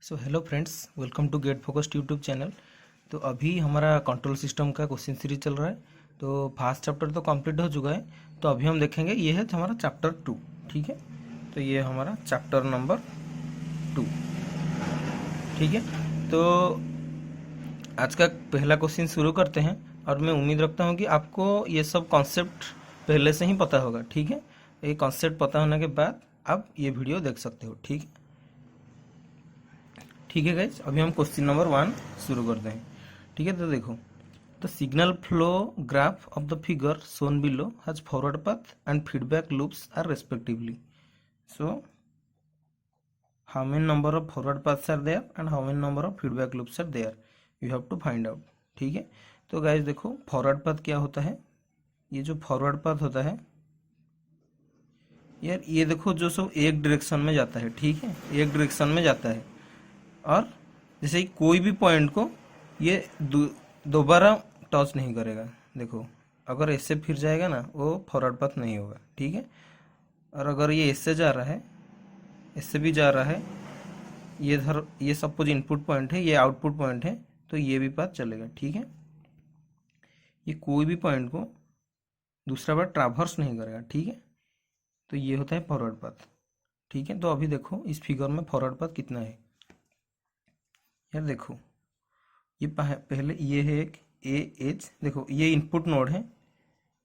So hello friends, welcome to Get Focused YouTube channel. तो अभी हमारा कंट्रोल सिस्टम का क्वेश्चन सीरीज चल रहा है। तो फर्स्ट चैप्टर तो कंप्लीट हो चुका है। तो अभी हम देखेंगे, ये है हमारा चैप्टर 2। ठीक है, तो ये हमारा चैप्टर नंबर 2। ठीक है, तो आज का पहला क्वेश्चन शुरू करते हैं। और मैं उम्मीद रखता हूँ कि आपको ये सब कॉन्सेप्ट पहले से ही पता होगा। ठीक है, ये कॉन्सेप्ट पता होने के बाद आप ये वीडियो देख सकते हो। ठीक है, ठीक है गाइज, अभी हम क्वेश्चन नंबर 1 शुरू करते हैं। ठीक है, तो देखो, the signal flow graph of the figure shown below has forward path and feedback loops are respectively. So how many number of forward paths are there and how many number of feedback loops are there, you have to find out. ठीक है, तो guys देखो, forward path क्या होता है। ये जो forward path होता है यार, ये देखो जो सब एक डायरेक्शन में जाता है। ठीक है, एक डायरेक्शन में जाता है। और जैसे कि कोई भी पॉइंट को ये दोबारा टच नहीं करेगा। देखो, अगर ऐसे फिर जाएगा ना, वो फॉरवर्ड पाथ नहीं होगा। ठीक है, और अगर ये ऐसे जा रहा है, इससे भी जा रहा है, ये धर, ये सपोज इनपुट पॉइंट है, ये आउटपुट पॉइंट है, तो ये भी पाथ चलेगा। ठीक है, ये कोई भी पॉइंट को दूसरा बार ट्रावर्स नहीं करेगा। ठीक है, तो ये होता है फॉरवर्ड पाथ। ठीक है, तो अभी देखो इस फिगर में फॉरवर्ड पाथ कितना है। यार देखो, ये पहले ये है एक ए एच। देखो, ये इनपुट नोड है,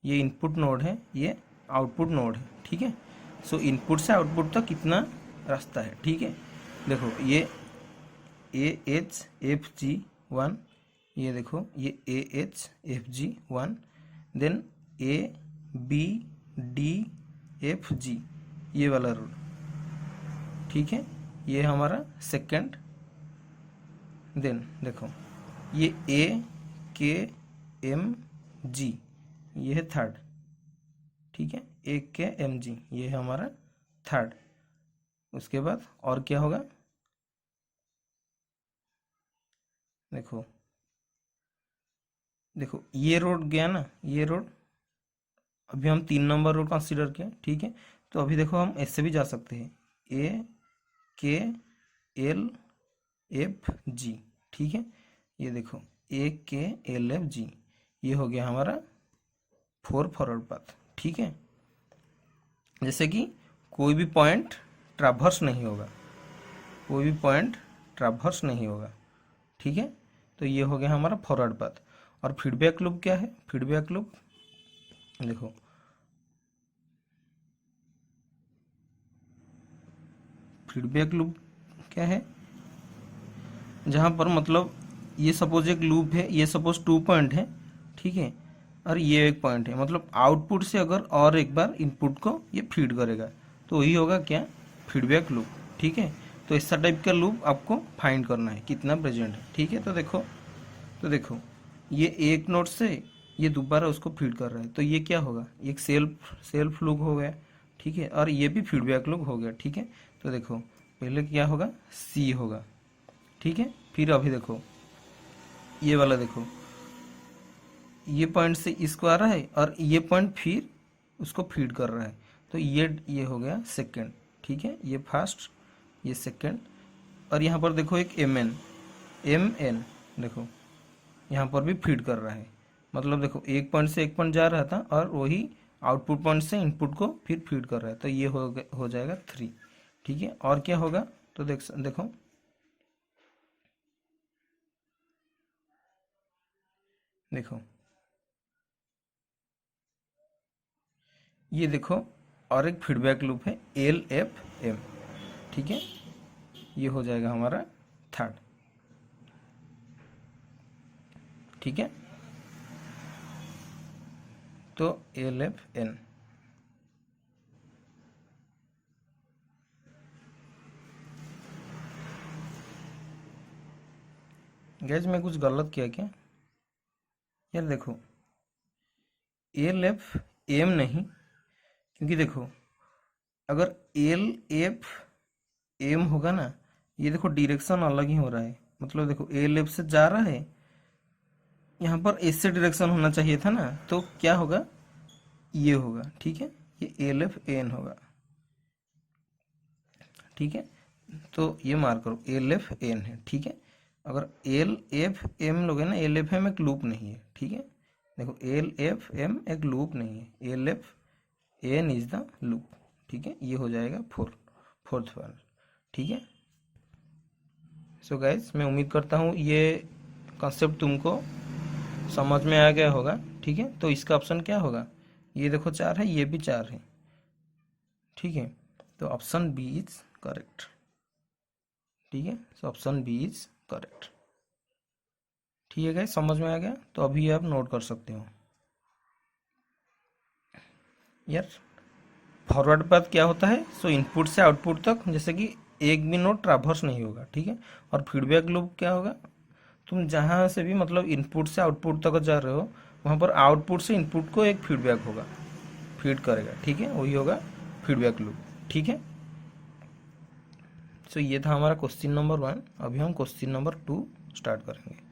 ये इनपुट नोड है, ये आउटपुट नोड है। ठीक है, सो इनपुट से आउटपुट तक कितना रास्ता है। ठीक है, देखो ये ए एच एफ जी 1, ये देखो ये A H F G 1, then A B D F G, ये वाला रोड। ठीक है, ये हमारा सेकेंड। देन देखो, ये ए के एम जी, ये है थर्ड। ठीक है, ए के एम जी, ये है हमारा थर्ड। उसके बाद और क्या होगा, देखो देखो ये रोड गया ना, ये रोड। अभी हम 3 नंबर रोड कंसीडर किया। ठीक है, तो अभी देखो हम ऐसे भी जा सकते हैं, ए के एल एफ जी। ठीक है, ये देखो ए के एल एफ जी, ये हो गया हमारा 4 फॉरवर्ड पाथ। ठीक है, जैसे कि कोई भी पॉइंट ट्रावर्स नहीं होगा, कोई भी पॉइंट ट्रावर्स नहीं होगा। ठीक है, तो ये हो गया हमारा फॉरवर्ड पाथ। और फीडबैक लूप क्या है, फीडबैक लूप देखो, फीडबैक लूप क्या है, जहाँ पर मतलब ये सपोज एक लूप है, ये सपोज 2 पॉइंट है। ठीक है, और ये एक पॉइंट है, मतलब आउटपुट से अगर और एक बार इनपुट को ये फीड करेगा, तो वही होगा क्या, फीडबैक लूप। ठीक है, तो ऐसा टाइप का लूप आपको फाइंड करना है, कितना प्रेजेंट है। ठीक है, तो देखो ये एक नोड से ये दोबारा उसको फीड कर रहा है, तो ये क्या होगा, एक सेल्फ लूप हो गया। ठीक है, और ये भी फीडबैक लूप हो गया। ठीक है, तो देखो पहले क्या होगा, सी होगा। ठीक है, फिर अभी देखो ये वाला, देखो ये पॉइंट से इसको आ रहा है, और ये पॉइंट फिर उसको फीड कर रहा है, तो ये हो गया सेकंड। ठीक है, ये फर्स्ट, ये सेकंड। और यहाँ पर देखो एक एम एन, देखो यहाँ पर भी फीड कर रहा है। मतलब देखो, एक पॉइंट से एक पॉइंट जा रहा था, और वही आउटपुट पॉइंट से इनपुट को फिर फीड कर रहा है, तो ये हो जाएगा 3। ठीक है, और क्या होगा, तो देखो देखो ये देखो, और एक फीडबैक लूप है एल एफ एम। ठीक है, ये हो जाएगा हमारा थर्ड। ठीक है, तो एल एफ एन। गैस मैं कुछ गलत किया क्या, यार देखो एल एफ एम नहीं, क्योंकि देखो अगर एल एफ एम होगा ना, ये देखो डायरेक्शन अलग ही हो रहा है। मतलब देखो एल एफ से जा रहा है, यहाँ पर ऐसे डायरेक्शन होना चाहिए था ना, तो क्या होगा, ये होगा। ठीक है, ये एल एफ एन होगा। ठीक है, तो ये मार्क करो एल एफ एन है, ठीक है। अगर एल एफ एम लोगे ना, एल एफ एम एक लूप नहीं है, ठीक है। देखो एल एफ एम एक लूप नहीं है, L F N is the loop, ठीक है। ये हो जाएगा फोर्थ वाला, ठीक है। सो गाइज मैं उम्मीद करता हूँ ये कॉन्सेप्ट तुमको समझ में आ गया होगा, ठीक है। तो इसका ऑप्शन क्या होगा, ये देखो 4 है, ये भी 4 है, ठीक है। तो ऑप्शन बी इज करेक्ट, ठीक है। So option B is correct, ठीक है गाइस, समझ में आ गया। तो अभी आप नोट कर सकते हो यार। फॉरवर्ड पाथ क्या होता है, सो इनपुट से आउटपुट तक जैसे कि एक भी नोड ट्रैवर्स नहीं होगा, ठीक है। और फीडबैक लूप क्या होगा, तुम जहाँ से भी मतलब इनपुट से आउटपुट तक जा रहे हो, वहाँ पर आउटपुट से इनपुट को एक फीडबैक होगा, फीड करेगा, ठीक है, वही होगा फीडबैक लूप, ठीक है। सो ये था हमारा क्वेश्चन नंबर 1। अभी हम क्वेश्चन नंबर 2 स्टार्ट करेंगे।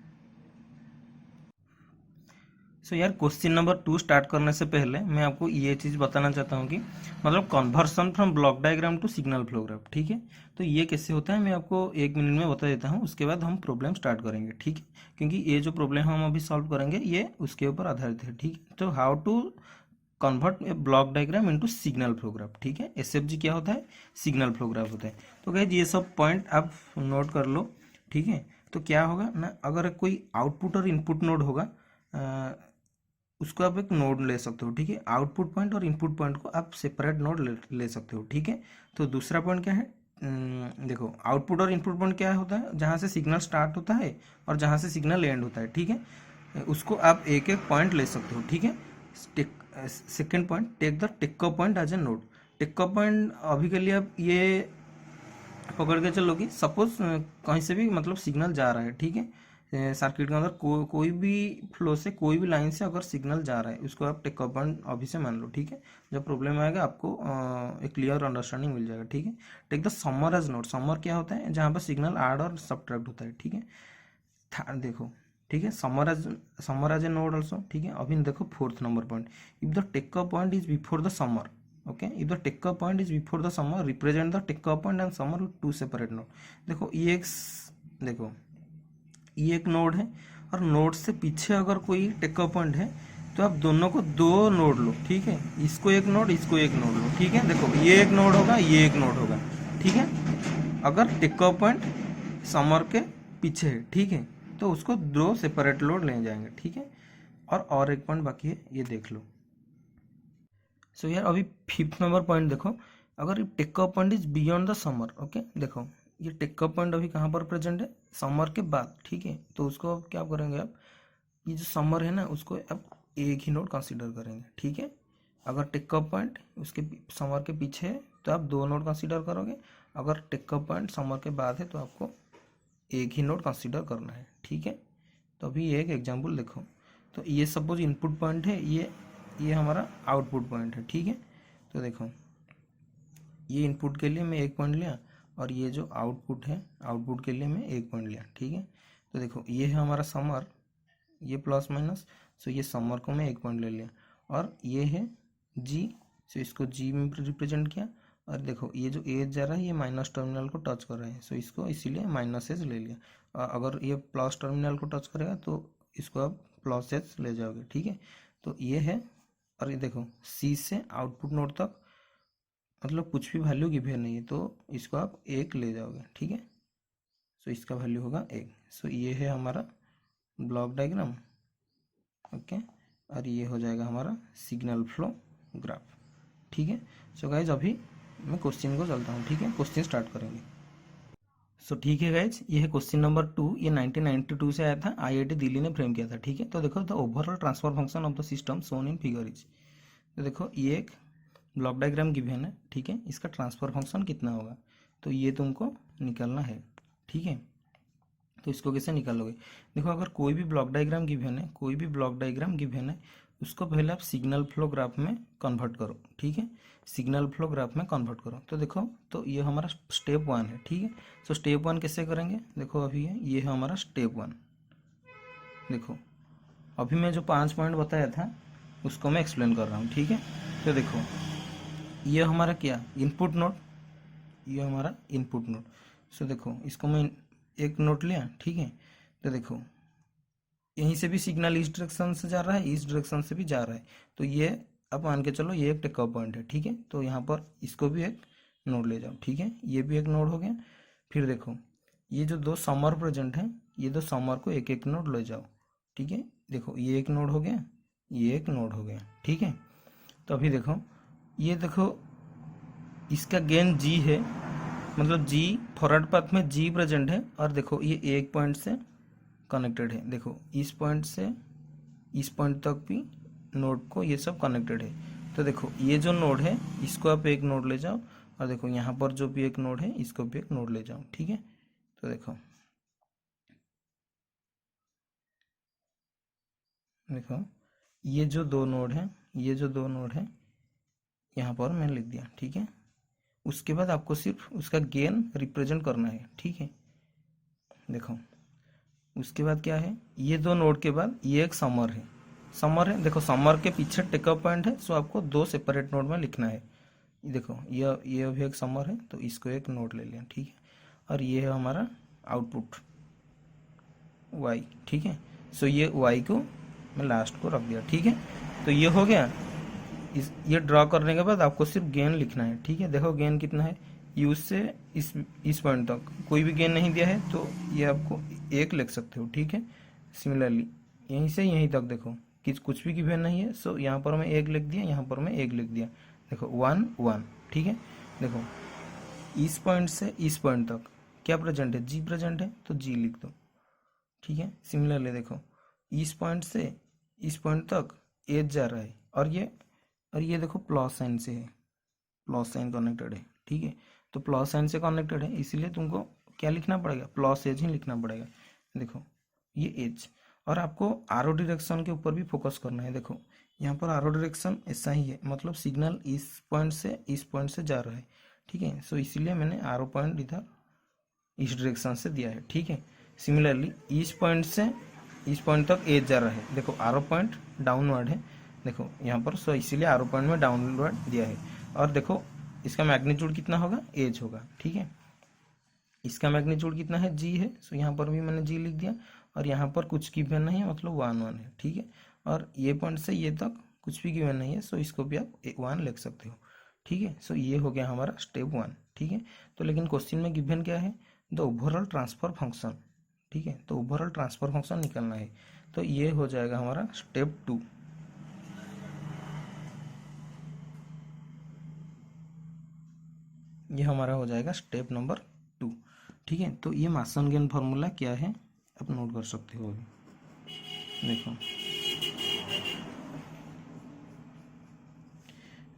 सो यार क्वेश्चन नंबर 2 स्टार्ट करने से पहले मैं आपको ये चीज़ बताना चाहता हूँ कि मतलब conversion from block diagram to signal flow graph, ठीक है। तो ये कैसे होता है मैं आपको 1 मिनट में बता देता हूँ, उसके बाद हम प्रॉब्लम स्टार्ट करेंगे, ठीक है। क्योंकि ये जो प्रॉब्लम हम अभी सॉल्व करेंगे ये उसके ऊपर आधारित है, ठीक है। तो how to convert a block diagram into signal flow graph, ठीक है। एसएफजी क्या होता है, सिग्नल फ्लो ग्राफ होता है। तो गाइस ये सब पॉइंट आप नोट कर लो, ठीक है। तो क्या होगा ना, अगर कोई आउटपुट और इनपुट नोड होगा, उसको आप एक नोड ले सकते हो, ठीक है। आउटपुट पॉइंट और इनपुट पॉइंट को आप सेपरेट नोड ले सकते हो, ठीक है। तो दूसरा पॉइंट क्या है, देखो आउटपुट और इनपुट पॉइंट क्या होता है, जहाँ से सिग्नल स्टार्ट होता है और जहाँ से सिग्नल एंड होता है, ठीक है। उसको आप एक एक पॉइंट ले सकते हो, ठीक है। Second point, take the takeoff point as a node. Takeoff point अभी के लिए आप ये पकड़ के चलो कि सपोज कहीं से भी मतलब सिग्नल जा रहा है, ठीक है। सर्किट के अंदर कोई भी फ्लो से, कोई भी लाइन से अगर सिग्नल जा रहा है, उसको आप टेक पॉइंट अभी से मान लो, ठीक है। जब प्रॉब्लम आएगा आपको एक क्लियर अंडरस्टैंडिंग मिल जाएगा, ठीक है। Take the summer as node. Summer क्या होता है, जहाँ पर सिग्नल ऐड और सब्ट्रैक्ट होता है, ठीक है। देखो, ठीक है, summer as a node also, ठीक है। अभी देखो fourth number point, if the take point is before the summer, okay, if the takeoff point is before the summer represent the takeoff point and summer with 2 separate node. देखो ये एक, देखो ये एक नोड है, और नोड से पीछे अगर कोई टेक्का पॉइंट है तो आप दोनों को 2 नोड लो, ठीक है। इसको एक नोड, इसको एक नोड लो, ठीक है। देखो ये एक नोड होगा, ये एक नोड होगा, ठीक है। अगर टेक्का पॉइंट समर के पीछे है, ठीक है, तो उसको 2 सेपरेट नोड ले जाएंगे, ठीक है। और एक पॉइंट बाकी है, ये देख लो। सो यार अभी 5th नंबर पॉइंट देखो, अगर takeoff point is beyond the summer, okay, देखो ये टेक्का पॉइंट अभी कहाँ पर प्रेजेंट है, समर के बाद, ठीक है। तो उसको अब क्या करेंगे आप, ये जो समर है ना उसको अब एक ही नोड कंसीडर करेंगे, ठीक है। अगर टेक्का पॉइंट उसके समर के पीछे है तो आप 2 नोड कंसीडर करोगे, अगर टेक्का पॉइंट समर के बाद है तो आपको एक ही नोड कंसीडर करना है, ठीक है। तो अभी एक एग्जाम्पल देखो, तो ये सपोज इनपुट पॉइंट है, ये हमारा आउटपुट पॉइंट है, ठीक है। तो देखो ये इनपुट के लिए मैं 1 पॉइंट लिया, और ये जो आउटपुट है, आउटपुट के लिए मैं 1 पॉइंट लिया, ठीक है। तो देखो ये है हमारा समर, ये प्लस माइनस, सो ये समर को मैं 1 पॉइंट ले लिया, और ये है जी, सो इसको जी में रिप्रेजेंट किया। और देखो ये जो एज जा रहा है ये माइनस टर्मिनल को टच कर रहा है, सो इसको इसीलिए माइनस एज ले लिया। और अगर ये प्लस टर्मिनल को टच करेगा तो इसको आप प्लस एज ले जाओगे, ठीक है। तो ये है, और ये देखो सी से आउटपुट नोड तक मतलब कुछ भी वैल्यू गिवन नहीं है, तो इसको आप 1 ले जाओगे, ठीक है। सो इसका वैल्यू होगा 1। सो ये है हमारा ब्लॉक डायग्राम, ओके, और ये हो जाएगा हमारा सिग्नल फ्लो ग्राफ, ठीक है। सो गाइज अभी मैं क्वेश्चन को चलता हूँ, ठीक है, क्वेश्चन स्टार्ट करेंगे। सो ठीक है गाइज, ये है क्वेश्चन नंबर 2, ये 1992 से आया था, आईआईटी दिल्ली ने फ्रेम किया था, ठीक है। तो देखो the overall transfer function of the system shown in figure is, तो देखो ये एक ब्लॉक डायग्राम गिवन है, ठीक है, इसका ट्रांसफर फंक्शन कितना होगा, तो ये तुमको निकालना है, ठीक है। तो इसको कैसे निकालोगे, देखो अगर कोई भी ब्लॉक डायग्राम गिवन है, कोई भी ब्लॉक डायग्राम गिवन है, उसको पहले आप सिग्नल फ्लो ग्राफ में कन्वर्ट करो, ठीक है, सिग्नल फ्लो ग्राफ में कन्वर्ट करो। तो देखो, तो ये हमारा स्टेप 1 है, ठीक है। सो स्टेप 1 कैसे करेंगे, देखो अभी ये है हमारा स्टेप 1। देखो अभी मैं जो 5 पॉइंट बताया था उसको मैं एक्सप्लेन कर रहा हूँ, ठीक है। तो देखो ये हमारा क्या, इनपुट नोड, ये हमारा इनपुट नोड। सो देखो इसको मैं एक नोट लिया, ठीक है। तो देखो यहीं से भी सिग्नल इस डायरेक्शन से जा रहा है, इस डायरेक्शन से भी जा रहा है। तो ये अब मान के चलो ये एक टेक ऑफ पॉइंट है, ठीक है। तो यहाँ पर इसको भी एक नोड ले जाओ, ठीक है। ये भी एक नोड हो गया। फिर देखो ये जो दो समर प्रेजेंट है, ये दो समर को एक एक नोड ले जाओ, ठीक है। देखो ये एक नोड हो गया, ये एक नोड हो गया, ठीक है। तो अभी देखो ये देखो इसका गेन जी है, मतलब जी फॉरवर्ड पाथ में जी प्रेजेंट है। और देखो ये एक पॉइंट से कनेक्टेड है, देखो इस पॉइंट से इस पॉइंट तक भी नोड को ये सब कनेक्टेड है। तो देखो ये जो नोड है इसको आप एक नोड ले जाओ, और देखो यहाँ पर जो भी एक नोड है इसको भी एक नोड ले जाओ, ठीक है। तो देखो देखो ये जो दो नोड है, ये जो दो नोड है यहाँ पर मैंने लिख दिया, ठीक है। उसके बाद आपको सिर्फ उसका गेन रिप्रेजेंट करना है, ठीक है। देखो उसके बाद क्या है, ये दो नोड के बाद ये एक समर है, समर है। देखो समर के पीछे टेकअप पॉइंट है, सो आपको दो सेपरेट नोड में लिखना है। देखो ये भी एक समर है, तो इसको एक नोड ले लिया, ठीक है। और ये है हमारा आउटपुट y, ठीक है। सो ये y को मैं लास्ट को रख दिया, ठीक है। तो ये हो गया। ये ड्रॉ करने के बाद आपको सिर्फ गेन लिखना है, ठीक है। देखो गेन कितना है, यूज से इस पॉइंट तक कोई भी गेन नहीं दिया है, तो ये आपको एक लिख सकते हो, ठीक है। सिमिलरली यहीं से यहीं तक देखो कि कुछ भी गिवन नहीं है, सो यहाँ पर मैं एक लिख दिया, यहाँ पर मैं एक लिख दिया। देखो 1 1, ठीक है। देखो इस पॉइंट से इस पॉइंट तक क्या प्रेजेंट है, जी प्रेजेंट है, तो जी लिख दो, ठीक है। सिमिलरली देखो इस पॉइंट से इस पॉइंट तक एज जा रहा है, और ये देखो प्लस साइन से है, प्लस साइन कनेक्टेड है, ठीक है। तो प्लस साइन से कनेक्टेड है, इसीलिए तुमको क्या लिखना पड़ेगा, प्लस एज ही लिखना पड़ेगा। देखो ये एज, और आपको आरो डायरेक्शन के ऊपर भी फोकस करना है। देखो यहाँ पर आरो डायरेक्शन ऐसा ही है, मतलब सिग्नल इस पॉइंट से जा रहा है, ठीक है। सो इसीलिए मैंने आरो पॉइंट इधर इस डायरेक्शन से दिया है, ठीक है। सिमिलरली इस पॉइंट से इस पॉइंट तक एज जा रहा है, देखो आरो पॉइंट डाउनवर्ड है, देखो यहाँ पर। सो इसीलिए आरो पॉइंट में डाउनवर्ड दिया है। और देखो इसका मैग्नीट्यूड कितना होगा, एज होगा, ठीक है। इसका मैग्नीट्यूड कितना है, जी है, सो यहाँ पर भी मैंने जी लिख दिया। और यहाँ पर कुछ गिवन नहीं है, मतलब 1 1 है, ठीक है। और ये पॉइंट से ये तक कुछ भी गिवन नहीं है, सो इसको भी आप 1 लिख सकते हो, ठीक है। सो ये हो गया हमारा स्टेप 1, ठीक है। तो लेकिन क्वेश्चन में गिवन क्या है, द ओवरऑल ट्रांसफर फंक्शन, ठीक है। तो ओवरऑल ट्रांसफर फंक्शन निकलना है, तो ये हो जाएगा हमारा स्टेप 2। ये हमारा हो जाएगा स्टेप नंबर 2, ठीक है। तो ये मासन गेन फार्मूला क्या है आप नोट कर सकते हो अभी।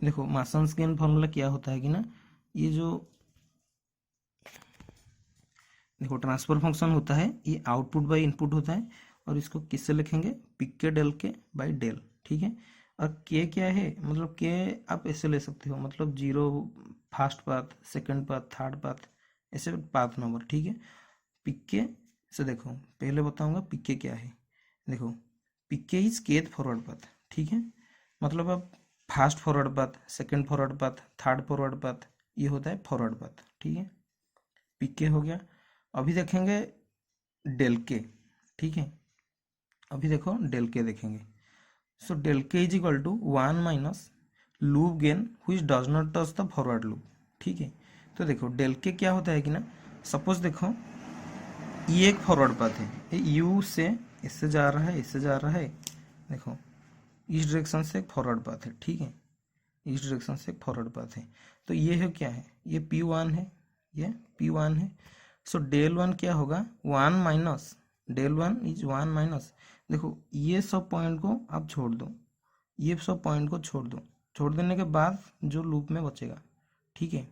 देखो मासन गेन फार्मूला क्या होता है कि ना, ये जो देखो ट्रांसफर फंक्शन होता है, ये आउटपुट बाय इनपुट होता है। और इसको किससे लिखेंगे, पिक के डेल के बाय डेल, ठीक है। और के क्या है, मतलब के आप ऐसे ले सकते हो, मतलब 0 first path, second path, third path, ऐसे पाथ नंबर, ठीक है। पिके से देखो पहले बताऊंगा पिके क्या है। देखो पिके इज केथ फॉरवर्ड पाथ, ठीक है। मतलब अब fast forward path, second forward path, third forward path, ये होता है फॉरवर्ड पाथ, ठीक है। पिके हो गया। अभी देखेंगे डेल के, ठीक है। अभी देखो डेल के देखेंगे। So del K is equal to 1 minus loop gain which does not touch the forward loop, ठीक है। तो देखो डेल के क्या होता है कि ना, सपोज देखो ये एक फॉरवर्ड पाथ है, ये यू से इससे जा रहा है, इससे जा रहा है। देखो इस डायरेक्शन से एक फॉरवर्ड पाथ है, ठीक है। इस डायरेक्शन से एक फॉरवर्ड पाथ है। तो ये है क्या है, ये P1 है, ये P1 है। सो डेल 1 क्या होगा, 1 माइनस डेल 1 इज 1 माइनस। देखो ये सब पॉइंट को आप छोड़ दो, ये सब पॉइंट को छोड़ दो, छोड़ देने के बाद जो लूप में बचेगा, ठीक है।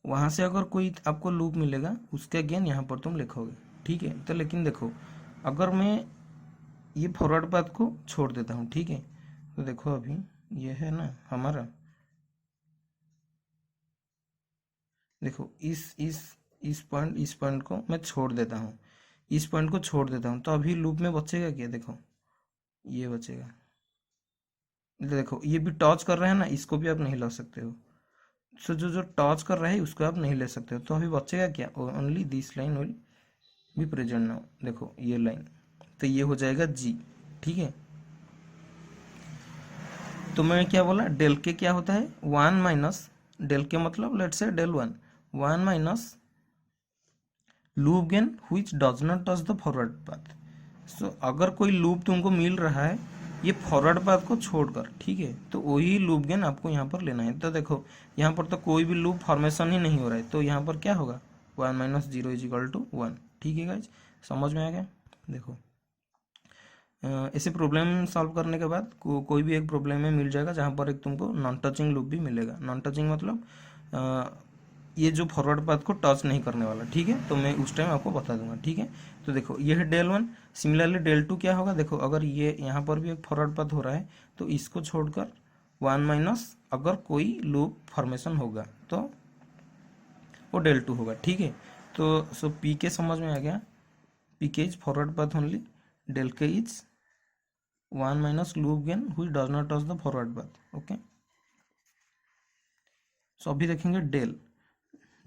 वहां से अगर कोई आपको लूप मिलेगा, उसका गेन यहाँ पर तुम लिखोगे, ठीक है। तो लेकिन देखो अगर मैं ये फॉरवर्ड पाथ को छोड़ देता हूँ, ठीक है। तो देखो अभी ये है ना हमारा, देखो इस पॉइंट को मैं छोड़ देता हूँ, इस पॉइंट को छोड़ देता हूँ, तो अभी लूप में बचेगा क्या, देखो ये बचेगा। देखो ये भी टच कर रहे हैं ना, इसको भी आप नहीं ला सकते हो, सो जो जो टच कर रहा है उसको आप नहीं ले सकते हो, तो अभी बचेगा क्या, only this line will be present now. देखो ये लाइन, तो ये हो जाएगा जी, ठीक है। तो मैं क्या बोला, डेल के क्या होता है, वन माइनस डेल के मतलब let's say del one, one minus loop gain which does not touch the forward path. So अगर कोई लूप तुमको मिल रहा है ये फॉरवर्ड पाथ को छोड़कर, ठीक है, तो वही लूप गेन आपको यहाँ पर लेना है। तो देखो यहाँ पर तो कोई भी लूप फॉर्मेशन ही नहीं हो रहा है, तो यहाँ पर क्या होगा, one minus zero is equal to one, ठीक है गाइज, समझ में आ गया। देखो ऐसे प्रॉब्लम सॉल्व करने के बाद कोई भी एक प्रॉब्लम में मिल जाएगा जहाँ पर एक तुमको नॉन टचिंग लूप भी मिलेगा। नॉन टचिंग मतलब ये जो फॉरवर्ड पाथ को टच नहीं करने वाला, ठीक है, तो मैं उस टाइम आपको बता दूंगा, ठीक है। तो देखो ये है del one, similarly del two क्या होगा, देखो अगर ये यहाँ पर भी एक फॉरवर्ड पाथ हो रहा है तो इसको छोड़कर वन माइनस अगर कोई लूप फॉर्मेशन होगा तो वो डेल टू होगा, ठीक है। तो सो पी के समझ में आ गया, P K is forward path only, del K is one minus loop gain which does not touch the forward path, okay. So अभी देखेंगे डेल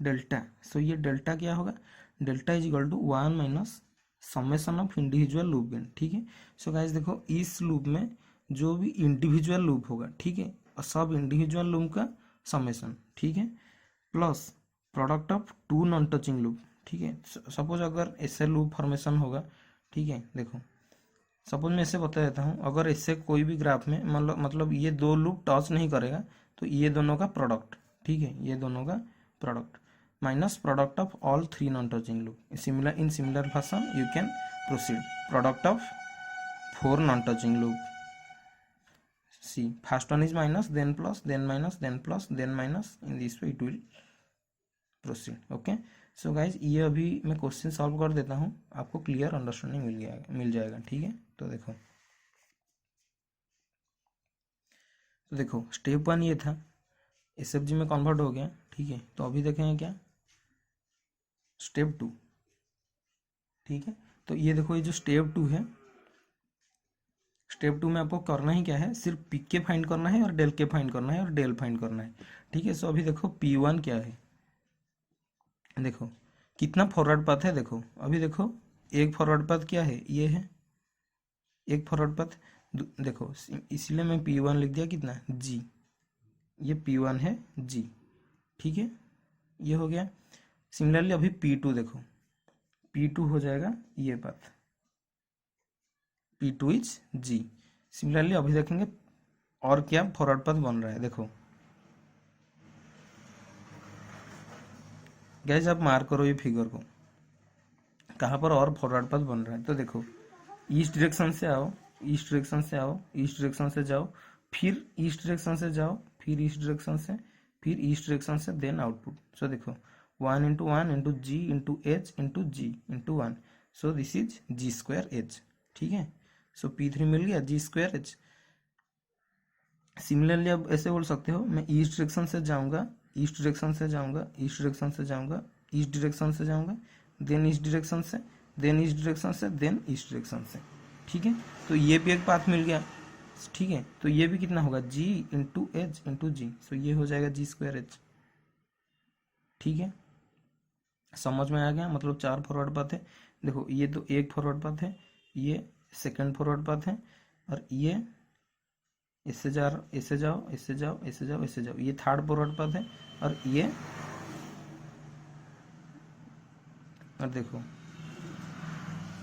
डेल्टा। सो ये डेल्टा क्या होगा, delta is equal to one minus summation of individual loop gain, ठीक है। सो guys देखो इस loop में जो भी इंडिविजुअल लूप होगा, ठीक है, और सब इंडिविजुअल लूप का समेशन, ठीक है, plus product of two non touching loop, ठीक है। सपोज अगर ऐसे लूप फॉर्मेशन होगा, ठीक है, देखो सपोज मैं ऐसे बता देता हूँ, अगर इससे कोई भी ग्राफ में मतलब ये दो लूप टच नहीं करेगा तो ये दोनों का प्रोडक्ट, ठीक है, ये दोनों का product minus product of all three non touching loop. In similar fashion you can proceed product of four non touching loop. See first one is minus then plus then minus then plus then minus, in this way it will proceed, okay. So guys ये अभी मैं question solve कर देता हूँ, आपको clear understanding मिल जाएगा, ठीक है। तो देखो स्टेप वन ये था, एसएफजी में कन्वर्ट हो गया, ठीक है। तो अभी देखेंगे क्या, स्टेप टू, ठीक है। तो ये देखो ये जो स्टेप टू है, स्टेप टू में आपको करना ही क्या है, सिर्फ पी के फाइंड करना है और डेल के फाइंड करना है और डेल फाइंड करना है, ठीक है। सो अभी देखो पी वन क्या है, देखो कितना फॉरवर्ड पाथ है, देखो अभी देखो एक फॉरवर्ड पाथ क्या है, ये है एक फॉरवर्ड पाथ, देखो इसलिए मैं पी वन लिख दिया, कितना जी, ये पी वन है जी, ठीक है, ये हो गया। सिमिलरली अभी पी टू देखो, पी टू हो जाएगा ये path, P two is G. Similarly अभी देखेंगे और क्या फॉरवर्ड पाथ बन रहा है, देखो गाइस आप मार्क करो ये फिगर को, कहाँ पर और फॉरवर्ड पाथ बन रहा है। तो देखो ईस्ट डायरेक्शन से आओ, ईस्ट डायरेक्शन से आओ, ईस्ट डायरेक्शन से जाओ, फिर ईस्ट डायरेक्शन से जाओ, फिर ईस्ट डायरेक्शन से, फिर ईस्ट डायरेक्शन से, देन आउटपुट। सो देखो one into G into H into G into one, so this is G square H, ठीक है। सो पी थ्री मिल गया जी स्क्वायर एच। सिमिलरली अब ऐसे बोल सकते हो, मैं ईस्ट डायरेक्शन से जाऊंगा, ईस्ट डायरेक्शन से जाऊंगा, ईस्ट डायरेक्शन से जाऊंगा, ईस्ट डायरेक्शन से जाऊंगा, देन ईस्ट डायरेक्शन से, देन ईस्ट डायरेक्शन से, देन ईस्ट डायरेक्शन से, ठीक है। तो ये भी एक पाथ मिल गया, ठीक है। तो ये भी कितना होगा, जी इंटू एच इंटू जी, सो ये हो जाएगा जी स्क्वायर एच, ठीक है। समझ में आ गया, मतलब चार फॉरवर्ड पाथ है। देखो ये तो एक फॉरवर्ड पाथ है, ये सेकंड फॉरवर्ड पाथ है, और ये इससे जाओ, इससे जाओ, इससे जाओ, इससे जाओ, इससे जाओ, ये थर्ड फॉरवर्ड पाथ है, और ये, और देखो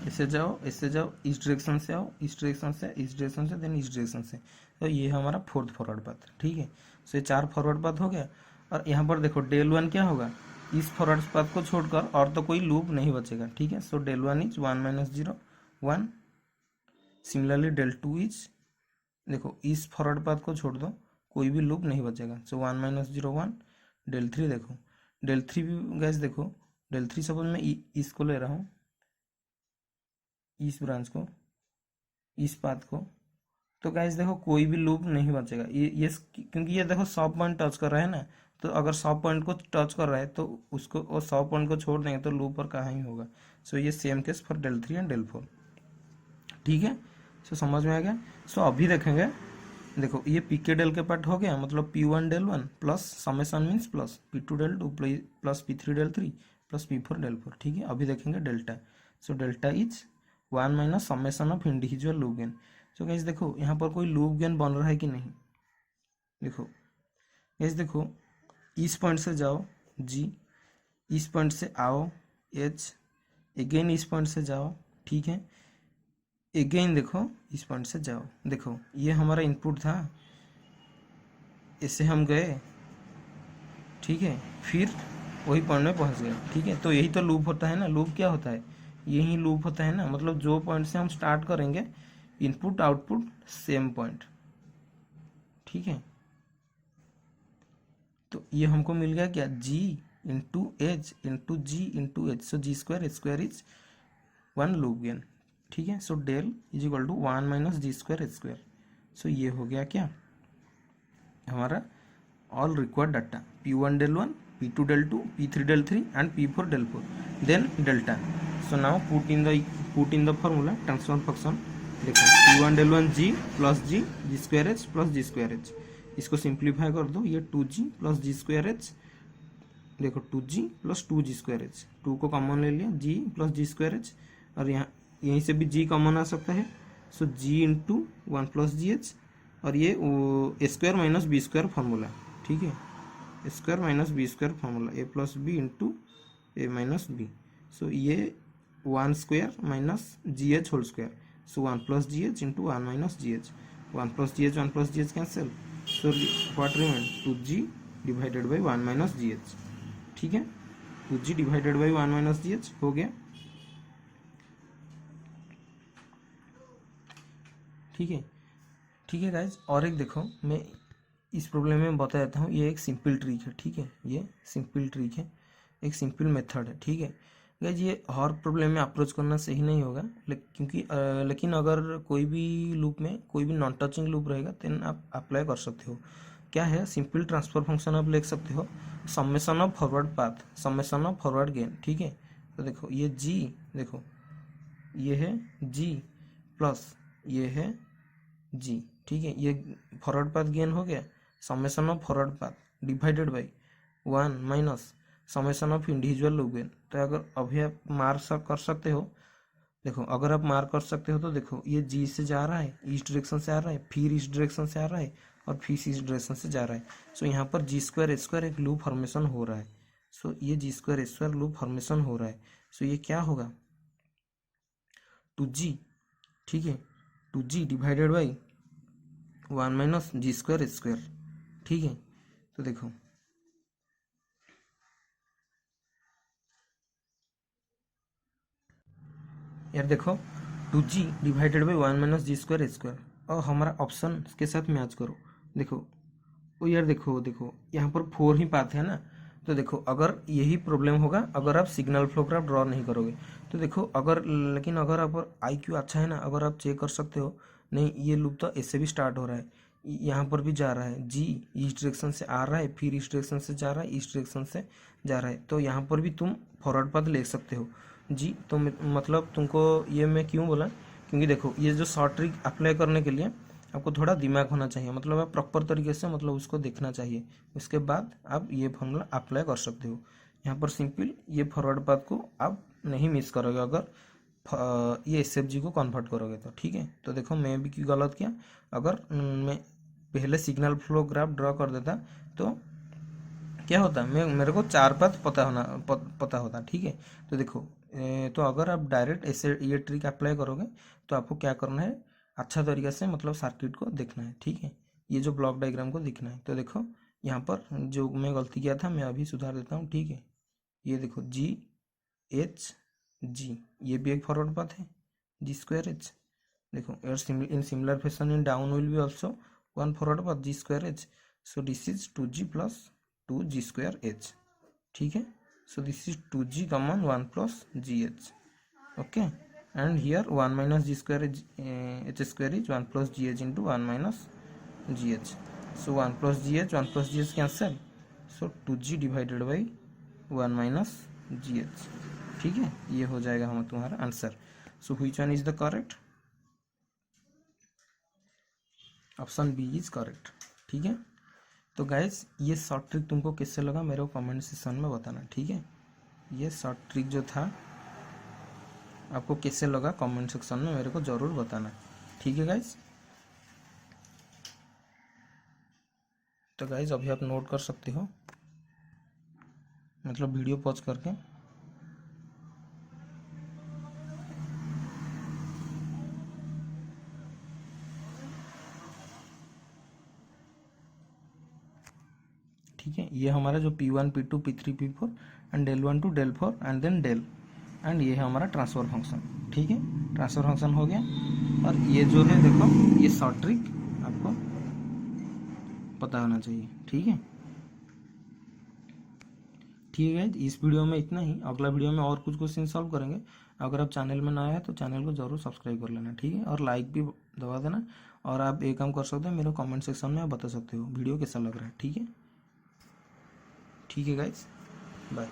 इससे जाओ, इससे जाओ, इस डायरेक्शन से आओ, इस डायरेक्शन से, इस डायरेक्शन से, देन इस डायरेक्शन से, तो ये हमारा फोर्थ फॉरवर्ड पाथ, ठीक है। सो ये चार फॉरवर्ड पाथ हो गया, और यहाँ पर देखो डेल वन क्या होगा, इस फॉरवर्ड पाथ को छोड़कर और तो कोई लूप नहीं बचेगा, ठीक है। So del one is one minus zero one. Similarly del two is, देखो इस फॉरवर्ड पाथ को छोड़ दो, कोई भी लूप नहीं बचेगा, so one minus zero one. Del three देखो, डेल थ्री भी गैस देखो, डेल थ्री सपोज मैं इसको ले रहा हूँ, इस ब्रांच को, इस पाथ को, तो गाइस देखो कोई भी लूप नहीं बचेगा, ये क्योंकि ये देखो 100 पॉइंट टच कर रहा है ना, तो अगर 100 पॉइंट को टच कर रहा है तो उसको, और 100 पॉइंट को छोड़ देंगे तो लूप पर कहाँ ही होगा। सो ये same case for del three and del four, ठीक है। सो समझ में आ गया। सो अभी देखेंगे देखो ये पी के डेल के पार्ट हो गया, मतलब P1 del 1 plus summation means plus P2 del 2 plus P3 del 3 plus P4 del 4। ठीक है, अभी देखेंगे delta. So delta is 1 minus summation of individual loop gain. So guys देखो यहाँ पर कोई लूप गेन बन रहा है कि नहीं। देखो गाइस देखो, इस पॉइंट से जाओ G, इस पॉइंट से आओ H, अगेन इस पॉइंट से जाओ, ठीक है, अगेन देखो इस पॉइंट से जाओ। देखो ये हमारा इनपुट था, इससे हम गए, ठीक है, फिर वही पॉइंट में पहुंच गए। ठीक है, तो यही तो लूप होता है ना। लूप क्या होता है, यही लूप होता है ना, मतलब जो पॉइंट से हम स्टार्ट करेंगे, इनपुट आउटपुट सेम पॉइंट। ठीक है, तो ये हमको मिल गया क्या, G into H into G into H. So G square is 1 loop gain. ठीक है, so del is equal to 1 minus G square H square. So ये हो गया क्या हमारा all required data, P1 del 1, P2 del 2, P3 del 3 and P4 del 4, then delta. So now put in the formula transfer function। देखो P1 del 1 G plus G square H plus G square H, इसको simplify कर दो, ये 2G plus जी square H. देखो 2G plus 2G square H, 2 को common ले लिया, G plus जी square H, और यहाँ यहीं से भी G कॉमन आ सकता है। So G into 1 plus G H, और ये A square minus B square formula. ठीक है, square minus B square formula, A plus B into A minus B. So ये 1 square minus G H whole square. So 1 plus G H into 1 minus G H, 1 plus G H cancel. So what remain, 2G divided by 1 minus G H. ठीक है, 2G divided by 1 minus G H हो गया। ठीक है, ठीक है guys, और एक देखो मैं इस प्रॉब्लम में बता देता हूँ, ये एक सिंपल ट्रिक है। ठीक है, ये सिंपल ट्रिक है, एक सिंपल मेथड है। ठीक है गाइज, ये हर प्रॉब्लम में अप्रोच करना सही नहीं होगा, लेकिन अगर कोई भी लूप में कोई भी नॉन टचिंग लूप रहेगा देन आप अप्लाई कर सकते हो। क्या है, सिंपल ट्रांसफर फंक्शन आप लिख सकते हो, summation of forward path, summation of forward gain. ठीक है, तो देखो ये G, देखो ये है G प्लस ये है G। ठीक है, ये फॉरवर्ड पाथ गेन हो गया, summation of forward path divided by 1 minus summation of individual loop gain. तो अगर अभी आप मार्क कर सकते हो, देखो अगर आप मार्क कर सकते हो तो देखो ये G से जा रहा है, इस डायरेक्शन से आ रहा है, फिर इस डायरेक्शन से आ रहा है, और फिर इस डायरेक्शन से जा रहा है। सो यहाँ पर G स्क्वायर एच स्क्वायर एक लूप फॉर्मेशन हो रहा है। सो ये G square H square loop formation हो रहा है। सो ये क्या होगा, 2G। ठीक है, 2G divided by 1 minus G square H square. ठीक है, तो देखो यार, देखो 2G divided by 1 minus G square H square, और हमारा ऑप्शन के साथ मैच करो। देखो ओ यार, देखो देखो यहाँ पर 4 ही पाथ है ना। तो देखो अगर यही प्रॉब्लम होगा अगर आप सिग्नल फ्लो ग्राफ ड्रॉ नहीं करोगे। तो देखो अगर, लेकिन अगर आप IQ अच्छा है ना, अगर आप चेक कर सकते हो, नहीं ये लूप तो ऐसे भी स्टार्ट हो रहा है, यहाँ पर भी जा रहा है, G इस डायरेक्शन से आ रहा है, फिर इस डायरेक्शन से जा रहा है, इस डायरेक्शन से जा रहा है, तो यहाँ पर भी तुम फॉरवर्ड पाथ ले सकते हो जी। तो मतलब तुमको ये मैं क्यों बोला, क्योंकि देखो ये जो शॉर्ट ट्रिक अप्लाई करने के लिए आपको थोड़ा दिमाग होना चाहिए, मतलब आप प्रॉपर तरीके से मतलब उसको देखना चाहिए, उसके बाद आप ये फॉर्मूला अप्लाई कर सकते हो। यहाँ पर सिंपल ये फॉरवर्ड पाथ को आप नहीं मिस करोगे अगर ये SFG को कन्वर्ट करोगे तो। ठीक है, तो देखो मैं भी क्यों गलत किया, अगर मैं पहले सिग्नल फ्लो ग्राफ ड्रॉ कर देता तो क्या होता, मैं मेरे को 4 पाथ पता होता। ठीक है, तो देखो तो अगर आप डायरेक्ट ऐसे ये ट्रिक अप्लाई करोगे तो आपको क्या करना है, अच्छा तरीके से मतलब सर्किट को देखना है। ठीक है, ये जो ब्लॉक डायग्राम को देखना है। तो देखो यहाँ पर जो मैं गलती किया था मैं अभी सुधार देता हूँ। ठीक है, ये देखो GHG, ये भी एक फॉरवर्ड पाथ है, G स्क्वायर एच। देखो in similar fashion in down will be also 1 forward path, G square H. So this is 2G plus 2G square H. ठीक है, so this is 2G common 1 plus GH। Okay, and here 1 minus G square H square is 1 plus GH into 1 minus GH। So 1 plus GH cancel. So 2G divided by 1 minus GH। ठीक है, ये हो जाएगा हम तुम्हारा answer. So which one is the correct. Option B is correct. ठीक है, तो गाइस ये शॉर्ट ट्रिक तुमको किससे लगा मेरे को कमेंट सेक्शन में बताना। ठीक है, ये शॉर्ट ट्रिक जो था आपको किससे लगा कमेंट सेक्शन में मेरे को ज़रूर बताना। ठीक है गाइस, तो गाइस अभी आप नोट कर सकते हो, मतलब वीडियो पॉज करके। ठीक है, ये हमारा जो P1 P2 P3 P4 and del 1 to del 4 and then del, and ये है हमारा ट्रांसफर फंक्शन। ठीक है, ट्रांसफर फंक्शन हो गया। और ये जो है देखो, ये शॉर्ट ट्रिक आपको पता होना चाहिए। ठीक है, ठीक है, इस वीडियो में इतना ही। अगला वीडियो में और कुछ क्वेश्चन सॉल्व करेंगे। अगर आप चैनल में नया है तो चैनल को जरूर सब्सक्राइब कर लेना। ठीक है, और लाइक भी दबा देना। और आप एक काम कर सकते हो, मेरे कमेंट सेक्शन में आप बता सकते हो वीडियो कैसा लग रहा है। ठीक है, ठीक है गाइस, बाय।